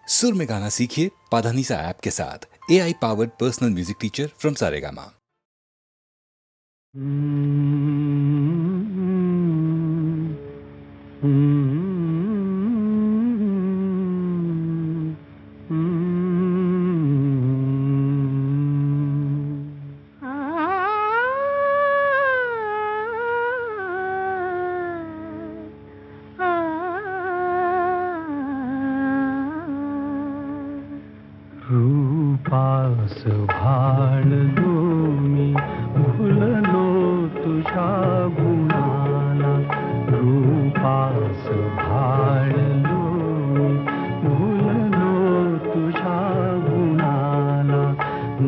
सुर में गाना सीखिए पाधानीसा ऐप के साथ। AI powered personal music teacher from Saregama. रूपास भाळलो मी भुललो तुझ्या गुणाला, रूपास भाळलो मी भुललो तुझ्या गुणाला,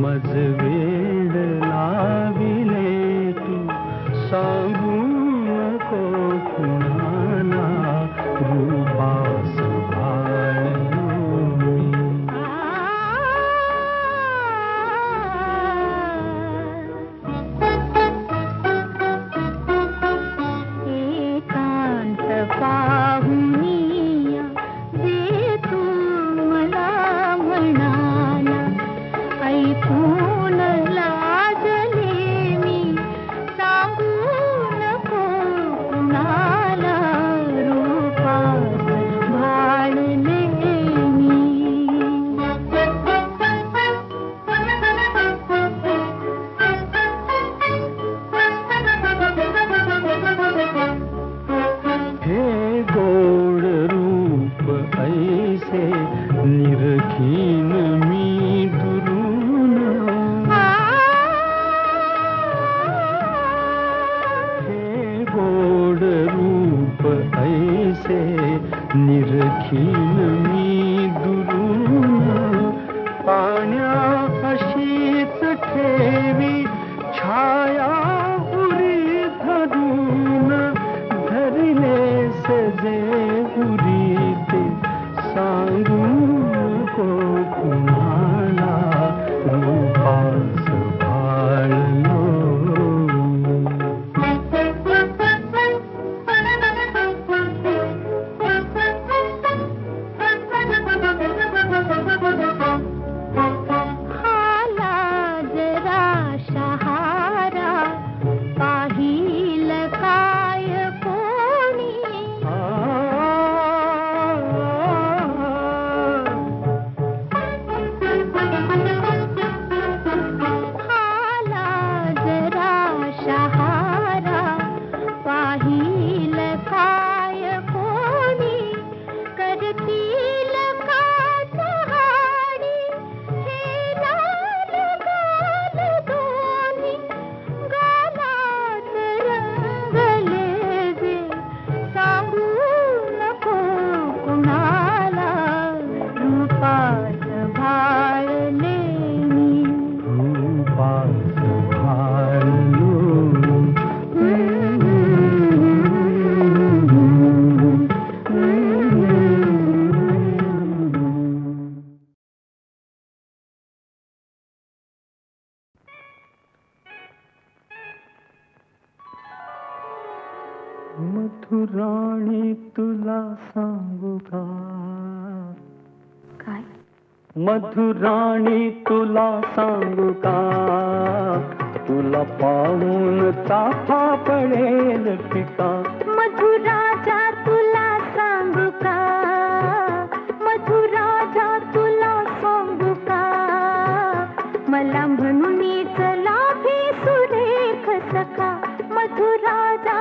मज वेड लाविले तू सांगू नको कुणाला, रूपास भाळलो मी. पाहुनिया जे तू मला म्हणाला, ऐकून लाजले मी सांगू नको कुणाला, रूपास भाळले मी. हे गोड रूप ऐसे निरखीन मी दुरून, हे गोड रूप ऐसे निरखीन मी दुरून, पाण्या अशीच ठेवी छाया उरी धरून, धरले सजे उरी ते सांगू नको कुणाला, रूपास भाळलो. हाला जरा शहारा पाहिल काय कोणी, हाला जरा शहारा पाहिल काय कोणी, करतील का चहाडी हे लाल गाल दोन्ही, गालात रंगले जे सांगू नको कुणाला, रूपास भाळले मी. रूपास भाळलो. मधुराणी तुला सांगू का, काय मधुराणी तुला सांगू का, तुला पाहून चाफा पडेल पिका. मधुराजा तुला सांगू का, मधुराजा तुला सांगू का, मला म्हणून चला भी सुरेख सखा, मधुराजा.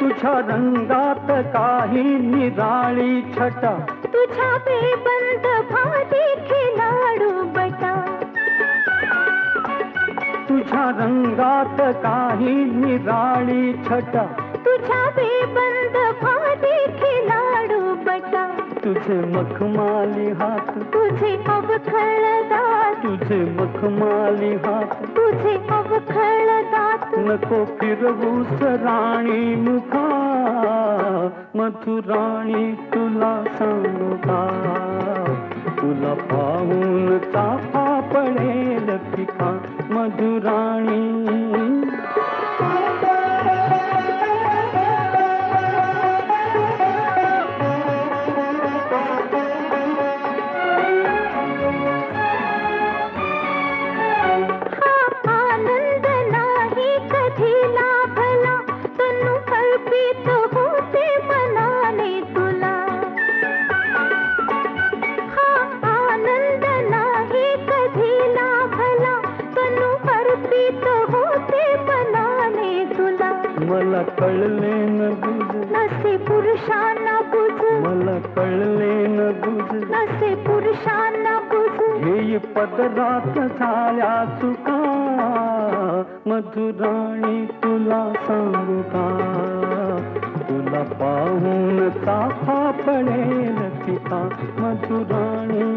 तुझ्या रंगात काही निराळी छटा, तुझ्या बेबंद भाती खिलाडू बटा, तुझ्या रंगात काही निराळी छटा, तुझ्या बेबंद भाती खिलाडू बटा, तुझे मखमाली हात, तुझे अवखळ दात, तुझे मखमाली हात, तुझे अवखळ दात, नको फिरवूस राणी मुखा मधुराणी तुला सांगू का, तुला पाहून चाफा पडेल फिका. मधुराणी आनंद नाही कधी लाभला, तनु कल्पित होते मनाने तुला. हा आनंद नाही कधी लाभला, तनु कल्पित होते मनाने तुला. मला कळले न गुज, नसे पुरुषांना बुज, मला कळले न गुज, नसे पुरुषांना बुज. हे पदरात झाल्या चुका. मधुराणी तुला सांगू का, तुला पाहून चाफा पडेल फिका. मधुराणी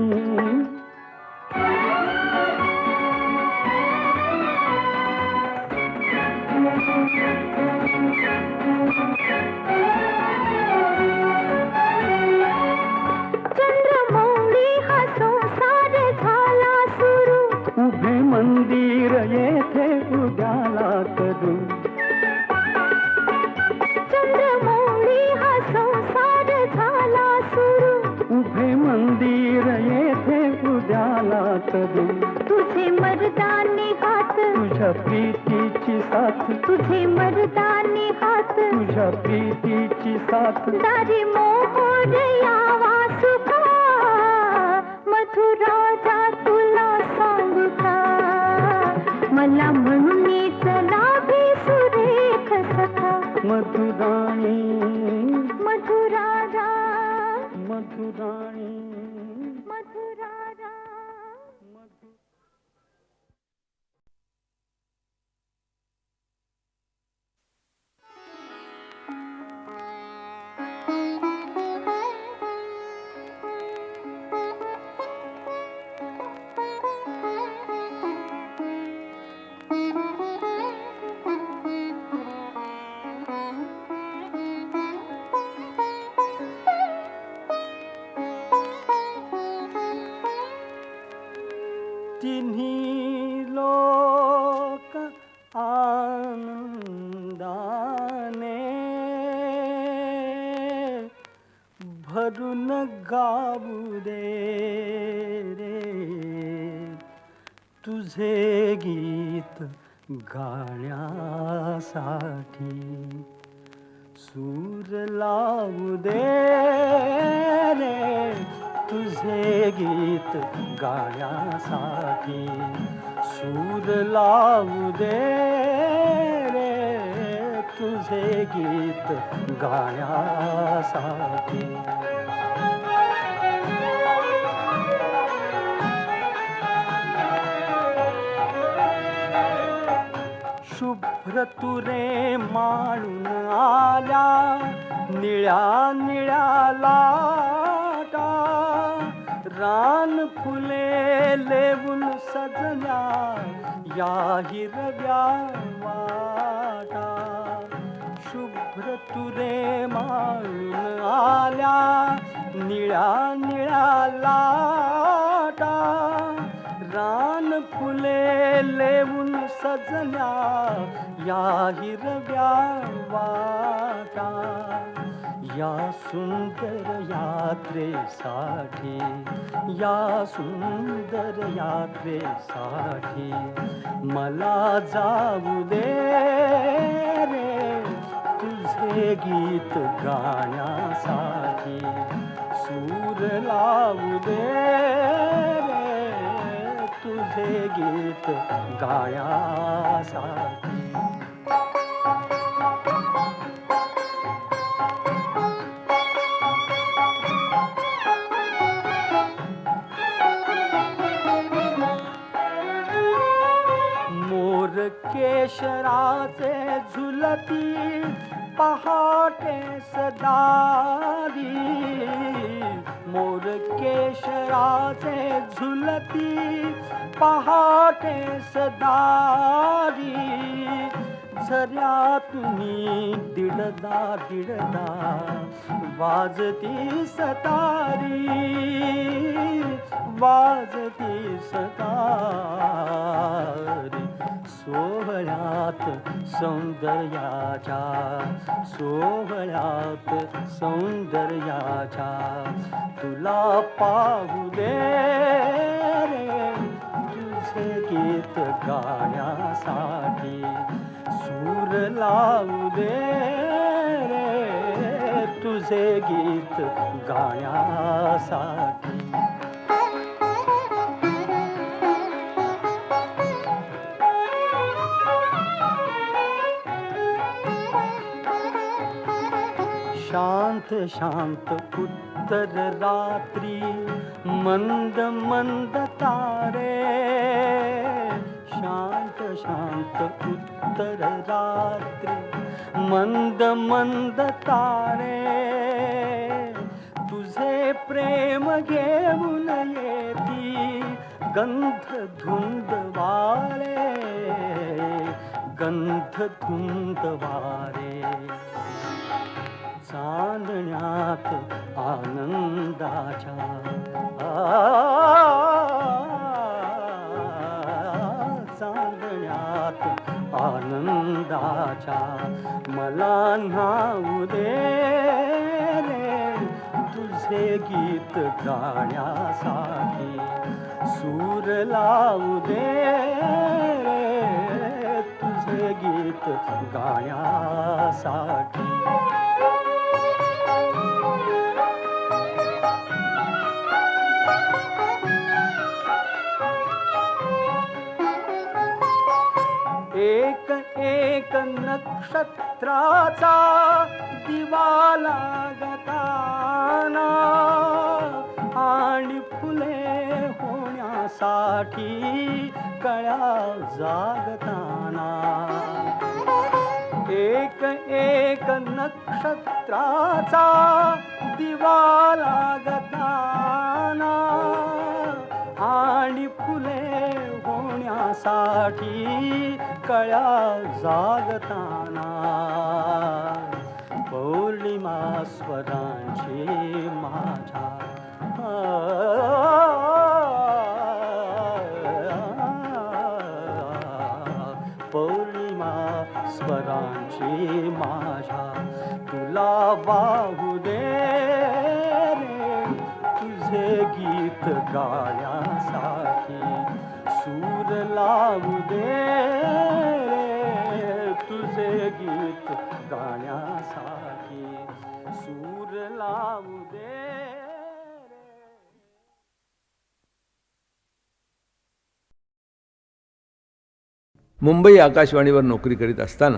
चंद्रमौळी हा संसार झाला सुरू, उभे मंदिर येथे उद्याला करू. चंद्रमौळी हा संसार झाला सुरू. उभे मंदिर येथे उद्याला करू. तुझे मर्दानी हात, तुझ्या प्रीतीची साथ, तुझे मर्दानी हात. तुझ्या प्रीतीची साथ. दारी मोहोर यावा सुखा. मधुराजा तुला सांगू का, मला म्हणूनच लाभे सुरेख सखा. मधुराणी मधुराजा मधुराणी मधुराजा. तिन्ही लोक आनंदाने भरून गाऊ दे रे, तुझे गीत गाण्यासाठी. सूर लावू दे रे, तुझे गीत गाण्यासाठी. सूर लावू दे रे, तुझे गीत गाण्यासाठी. शुभ्र तुरे माळून आल्या निळ्या निळ्या लाटा. रान फुले लेवून सजल्या या हिरव्या वाटा. शुभ्र तुरे माळून आल्या निळ्या निळ्या लाटा. रान फुले लेवून सजल्या या हिरव्या वाटा. या सुंदर यात्रेसाठी, या सुंदर यात्रेसाठी मला जाऊ दे रे, तुझे गीत गाण्यासाठी. सूर लावू दे रे, तुझे गीत गाण्यासाठी. केशराचे झुलती पहाटे सदारी. मोर केशराचे झुलती पहाटे सदारी. झऱ्यातूनी दिडदा दिडदा वाजती सतारी, वाजती सतारी. सोहळ्यात सौंदर्याच्या, सोहळ्यात सौंदर्याच्या तुला पाहू दे रे, तुझे गीत गाण्यासाठी सूर लावू दे रे, तुझे गीत गाण्यासाठी. शांत शांत उत्तर रात्री मंद मंद तारे, शांत शांत उत्तर रात्री मंद मंद तारे, तुझे प्रेम घेऊन येती गंध धुंद वारे, गंध धुंद वारे. चांदण्यात आनंदाच्या, चांदण्यात आनंदाच्या मला न्हाऊ दे रे, तुझे गीत गाण्यासाठी सूर लावू दे रे, तुझे गीत गाण्यासाठी. एक एक नक्षत्राचा दिवा लागताना आणि फुले होण्यासाठी कळ्या जागताना. एक एक नक्षत्राचा दिवा लागताना आणि फुले होण्यासाठी कळ्या जागताना. पौर्णिमा स्वरांची माझ्या, पौर्णिमा स्वरांची माझ्या तुला वाहू दे रे, तुझे गीत गाण्यासाठी सूर लावू दे रे, तुझे गीत गाण्यासाठी सूर लावू दे रे. मुंबई आकाशवाणीवर नोकरी करीत असताना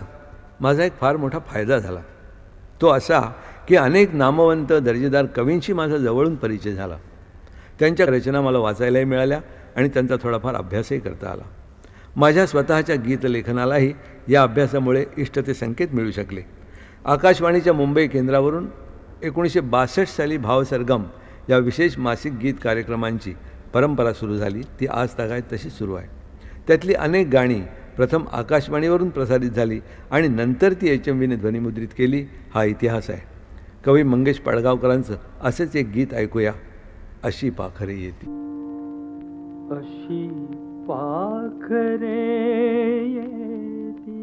माझा एक फार मोठा फायदा झाला. तो असा की अनेक नामवंत दर्जेदार कवींशी माझा जवळून परिचय झाला. त्यांच्या रचना मला वाचायलाही मिळाल्या आणि त्यांचा थोडाफार अभ्यासही करता आला. माझ्या स्वतःच्या गीतलेखनालाही या अभ्यासामुळे इष्ट ते संकेत मिळू शकले. आकाशवाणीच्या मुंबई केंद्रावरून 1962 साली भावसरगम या विशेष मासिक गीत कार्यक्रमांची परंपरा सुरू झाली. ती आज तागायत तशी सुरू आहे. त्यातली अनेक गाणी प्रथम आकाशवाणीवरून प्रसारित झाली आणि नंतर ती HMVने ध्वनिमुद्रित केली. हा इतिहास आहे. कवी मंगेश पडगावकरांचं असेच एक गीत ऐकूया, अशी पाखरे येती. अशी पाखरे येती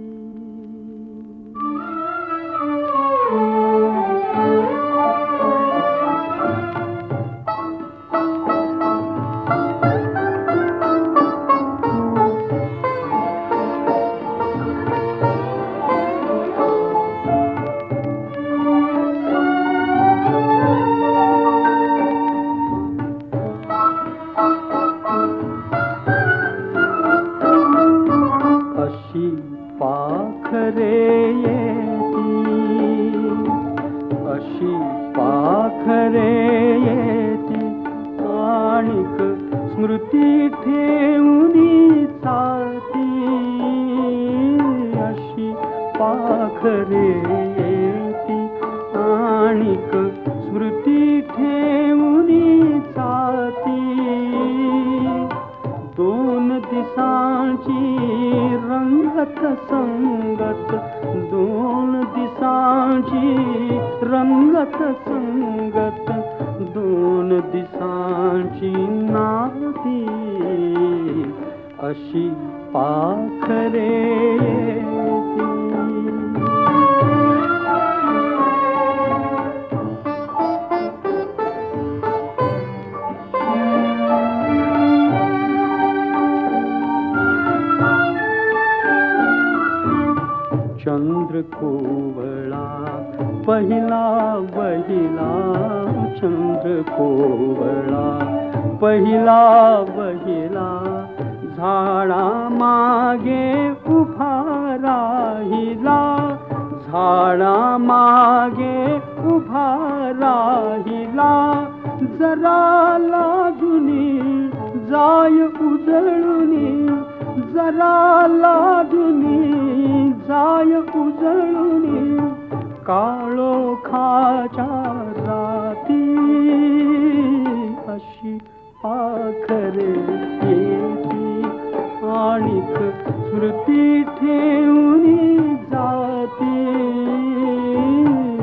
अशी पाखरे येती आणिक स्मृती ठेवूनी चालती. अशी पाखरे येती आणिक स्मृती ठेवूनी चालती. दोन दिसांची रंगत संगत दोन दिसांची नाती अशी पाखरे येती. चंद्र कोवळा पहिला बहिला, चंद्र कोवळा पहिला बहिला, झाडा मागे उभा राहिला, झाडा मागे उभा राहिला, जरा लाजुनी जाय उजळुनी, जरा लाजुनी जाय उजळुनी, काळोखाच्या राती अशी पाखरे येती, आणिक स्मृती ठेवूनी जाती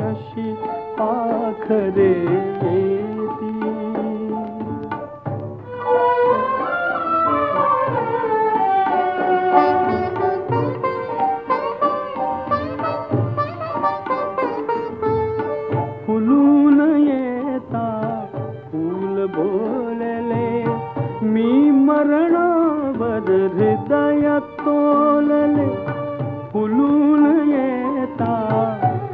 अशी पाखरे येती. फुलून येता फूल बोलले, मी मरणावर हृदय तोलले, फुलून येता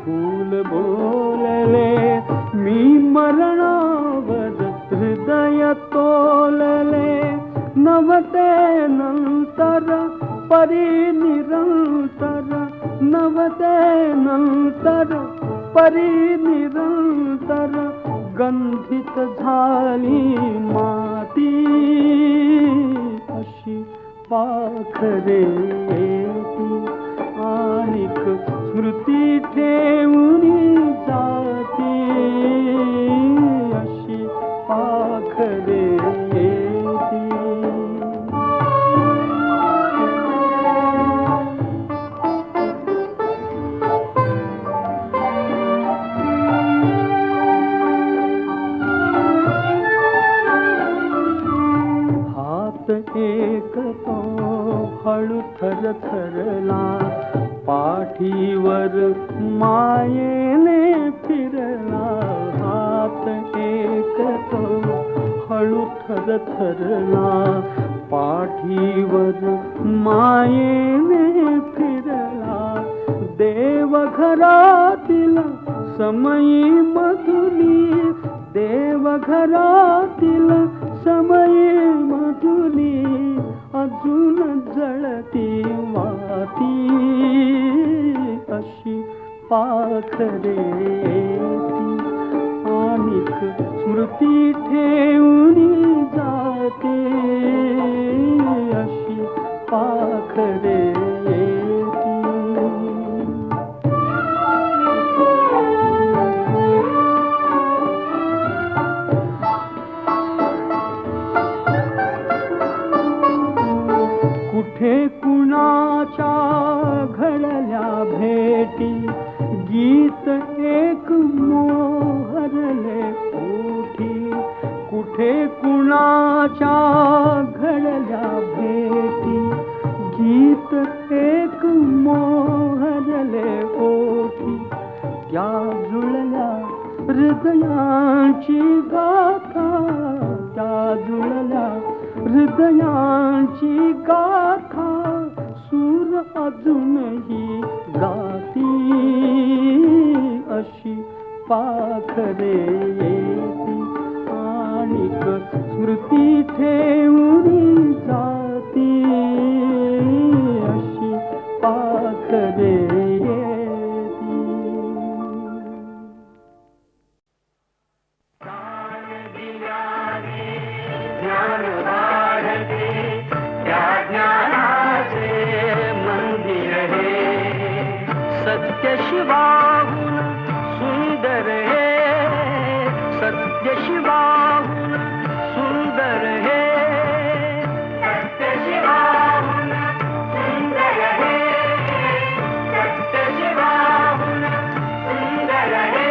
फूल बोलले, मी मरणावर हृदय तोलले, नवते नंतर परी निरंतर, नवते नंतर परी निरंतर, गंधित झाली माती अशी पाखरे येती, आणिक स्मृती ठेवूनी जाती अशी पाखरे येती. एक तो हळू थर थरला, पाठीवर मायेने फिरला, हात एक तो हळू थर थरला, पाठीवर मायेने फिरला, देवघरातील समयी मधुली, देवघरातील समयी मधुली, अजून जळती वाती अशी पाखरे येती, आणिक स्मृती ठेवूनी जाते अशी पाखरे येती. कुठे कुणाच्या घडल्या भेटी, गीत एक मोहरले ओठी, कुठे कुणाच्या घडल्या भेटी, गीत एक मोहरले ओठी, त्या जुळल्या हृदयांची गाथा, त्या जुळल्या हृदयांची गाथा, सूर अजूनही गाती अशी पाखरे येती, आणिक स्मृती ठेवूनी जाती अशी पाखरे येती. सत्य शिवाहून सुंदर हे, सत्य शिवाहून सुंदर हे, सत्य शिवाहून सुंदर हे, सत्य शिवाहून सुंदर हे.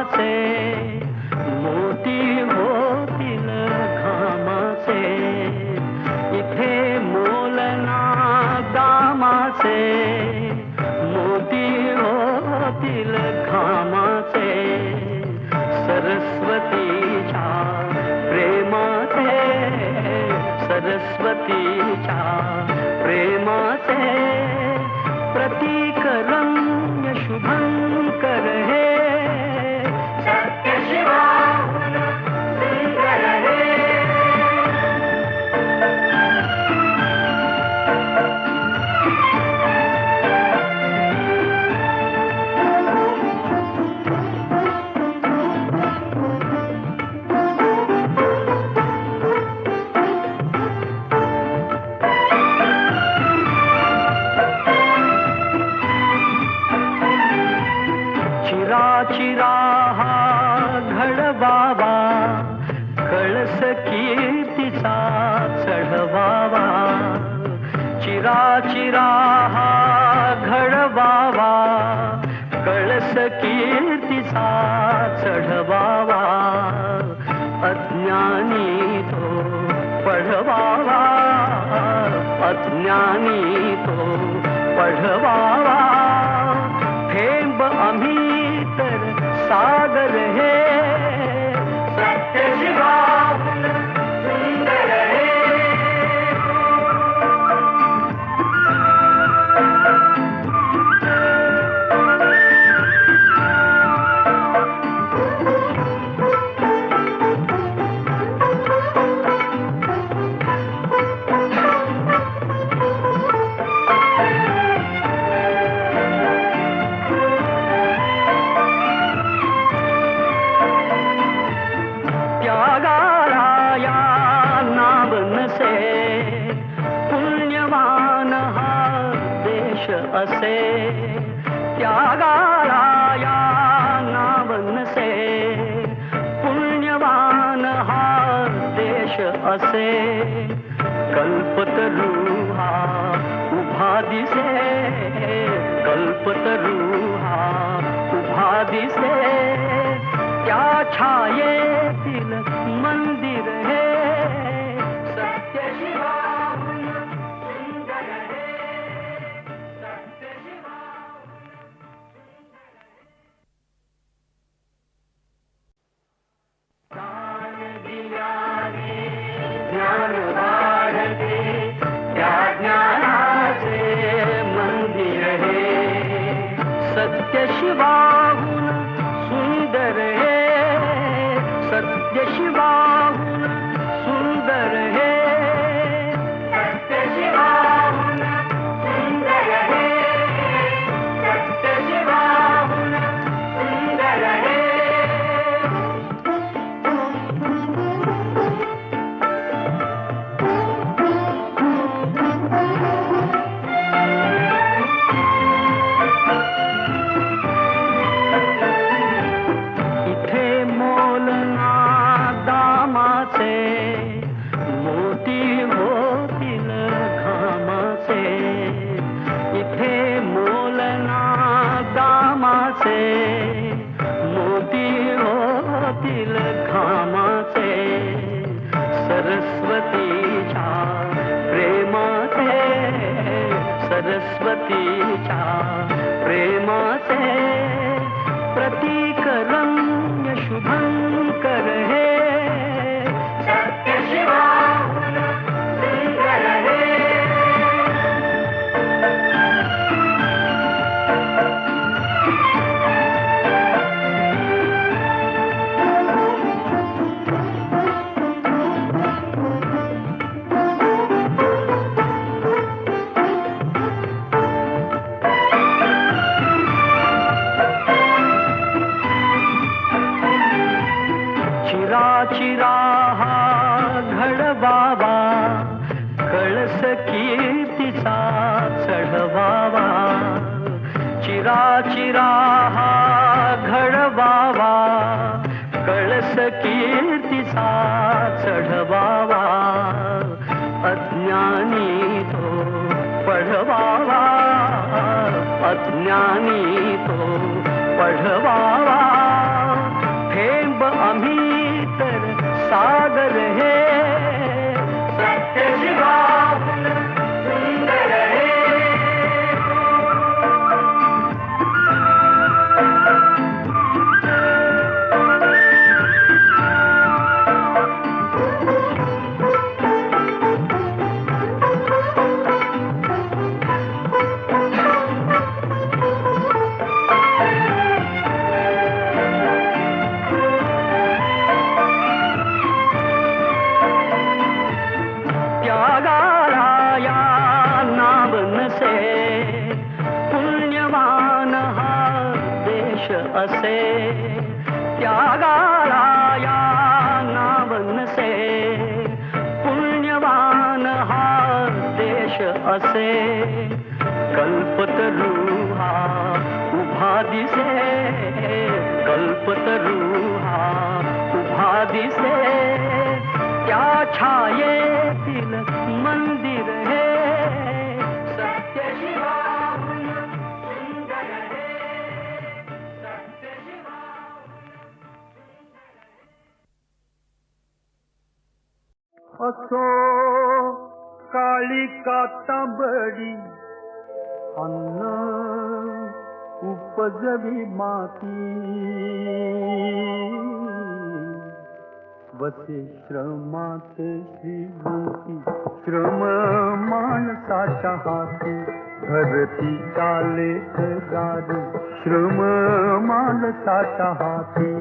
दामाचे मोती होतील घामाचे इथे मोलना दामाचे मोती होतील घामाचे सरस्वतीच्या प्रेमाचे सरस्वतीच्या प्रेमाचे प्रतीक रम्य शुभंकर हे सत्य शिवाहुन सुंदर हे चिरा हा घडवावा कळस कीर्तीचा चढवावा चिरा हा घडवावा कळस कीर्तीचा चढवावा अज्ञानी तो पढवावा अज्ञानी तो पढवावा थेंब आम्ही तर सागर हे सत्य शिवाहुन सुंदर हे पुण्यवान हा देश असे त्यागाला या नाव नसे पुण्यवान हा देश असे कल्पतरू हा उभा दिसे कल्पतरू हा उभा दिसे त्या छायेतील मंदिर हे सत्य शिवाहुन सुंदर हे सत्य शिवाहुन ज्ञान दिल्याने ज्ञान वाढते त्या ज्ञानाचे मंदिर हे सत्य शिवाहुन सुंदर हे सत्य शिवाहुन सुंदर हे सत्य शिवाहुन सुंदर हे सत्य शिवाहुन सुंदर हे मोती होतील घामाचे इथे मोलना दामाचे मोती होतील घामाचे सरस्वतीच्या प्रेमाचे सरस्वतीच्या प्रेमाचे प्रतीक रम्य शुभंकर हे सत्य शिवाहुन सुंदर हे चिरा हा घडवावा कळस कीर्तीचा चढवावा चिरा हा घडवावा कळस कीर्तीचा चढवावा अज्ञानी तो पढवावा अज्ञानी तो पढवावा त्यागाला या नावनसे पुण्यवान हा देश असे कल्पतरू हा उभा दिसे कल्पतरू हा उभा दिसे त्या छायेतील मंदिर हे सत्य शिवाहून सुंदर हे सत्य शिवाहून असो काळिका तांबडी अन्न उपजवी माती वसे श्रमात श्रीमंती श्रम माणसाच्या हाती धरती चाले गार श्रम माणसाच्या हाती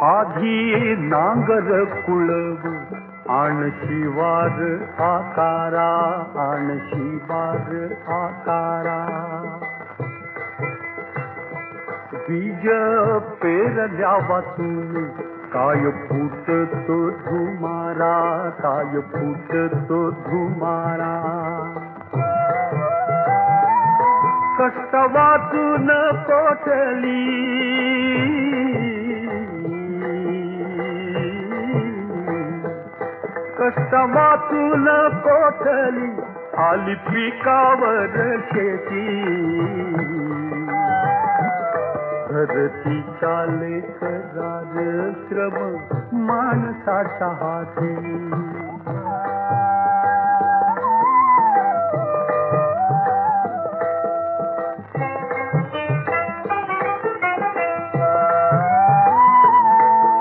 आधी नांगर कुळव आण शिवार आकारा आण शिवार आकारा बीज पेरल्या वाचून काय फुटतो धुमारा काय फुटतो धुमारा कष्ट वाचून पोटली कष्ट वाचून कोठली आली पिकावर शेती धरती चाले करार श्रम माणसाच्या हाती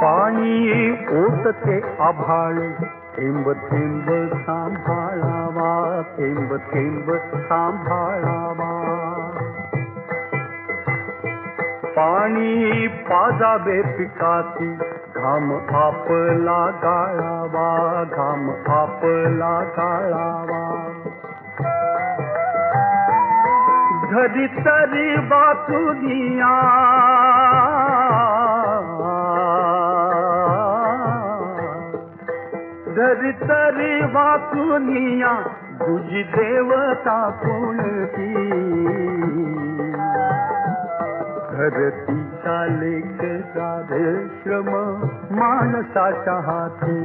पाणी ओतते आभाळ थेंब थेंब सांभाळावा थेंब थेंब सांभाळावा पाणी पाजावे पिकाची घाम आपला गाळावा घाम आपला गाळावा धरी तरी बातुनिया धरी तरी वाचुनिया तुझी देवता कोणती धरती चाले करार श्रम माणसाच्या हाती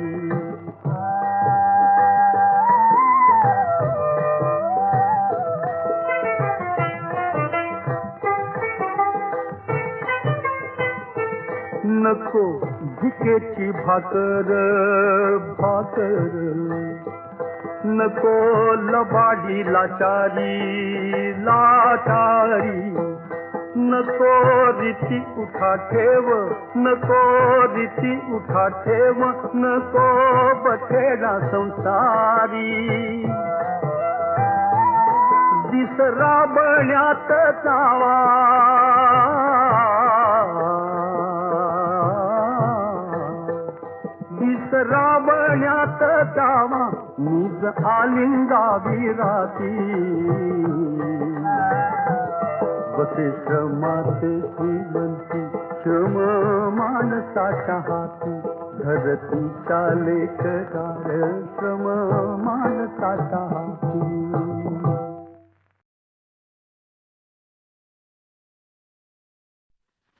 नको भिकेची भाकर भाकर नको लबाडी लाचारी लाचारी नको रीती उठा ठेव नको रीती उठा ठेव नको बठेडा संसारी दिस राबण्यात जावा राबण्यात जावा निज आलिंगा विराती बसे श्रमात श्रीमंती श्रम माणसाच्या हाती धरती चाले करार श्रम माणसाच्या हाती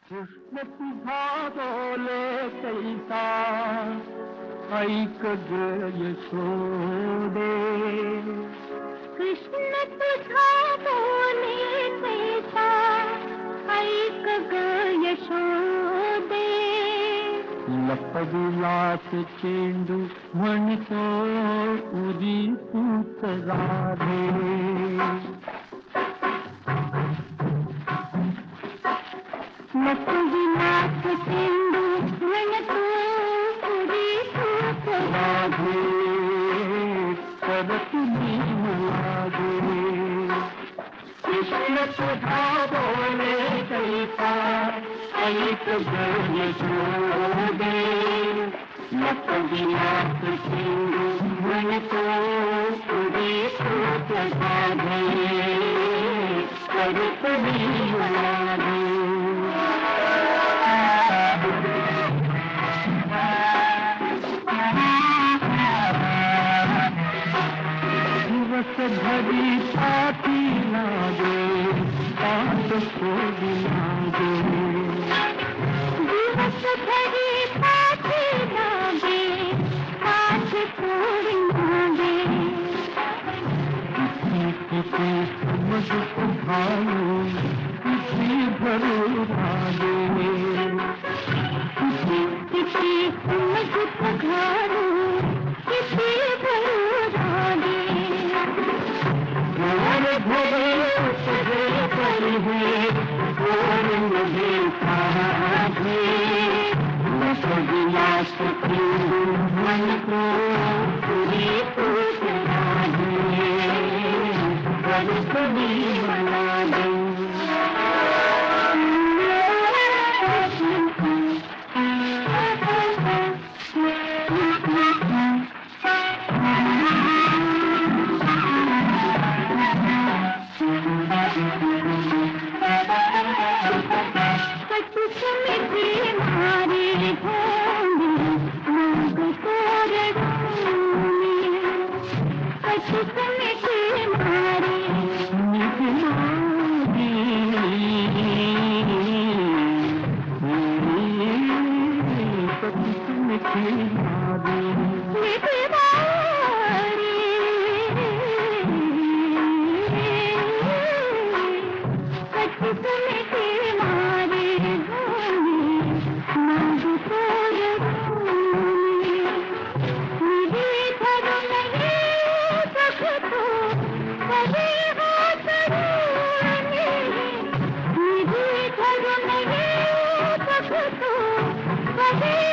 कृष्ण तुझा बोले कैसा ऐक ग यशोदे कृष्ण तुझा बोले कैसा ऐक ग यशोदे लपविलास चेंडू म्हणतो उरी तूच राधे लपविलास चेंडू म्हणतो उरी तूच राधे परत मी लागे कृष्ण तुझा बोले कैसा ऐक ग यशोदे लपविलास विलास चेंडू म्हणतो उदी सूत साधे करुतली लागे दिवस भरी पाठी लागे पाठ सोडी लागे दिवस भरी पाठी लागे पाठ सोडी लागे किती समज भाऊ किती भरू लागे किती समज घालू किती भरू लागे और भरे तुझे पर है और मुझे साधे बस विलास चेंडू मन को पूरी सूत साधे करुतली लागे Bye.